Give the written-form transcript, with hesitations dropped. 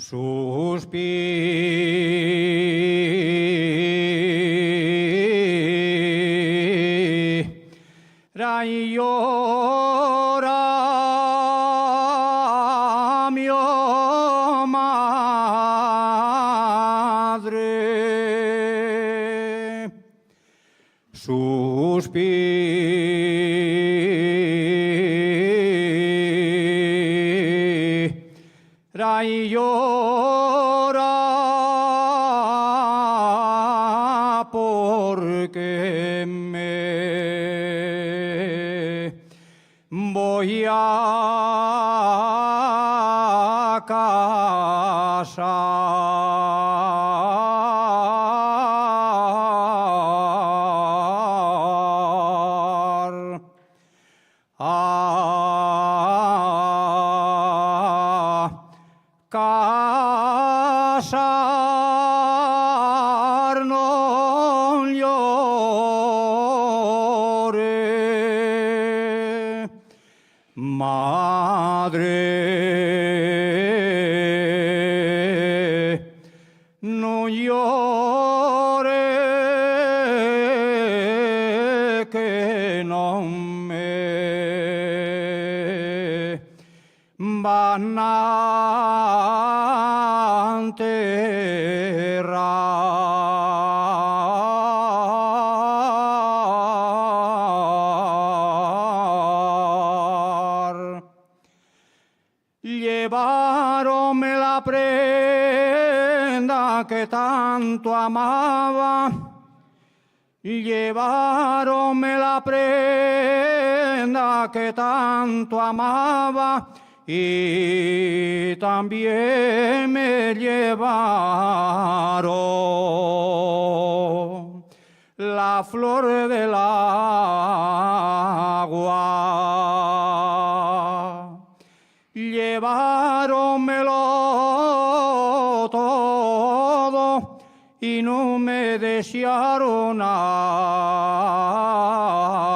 Suspira y llora mi madre. Suspira y llora porque me voy a casar. Casar no llore, madre, no llore, que no me van a enterrar. Llevaronme la prenda que tanto amaba, llevaronme la prenda que tanto amaba, y también me llevaron la flor del agua. Llevaronmelo todo y no me desearon nada.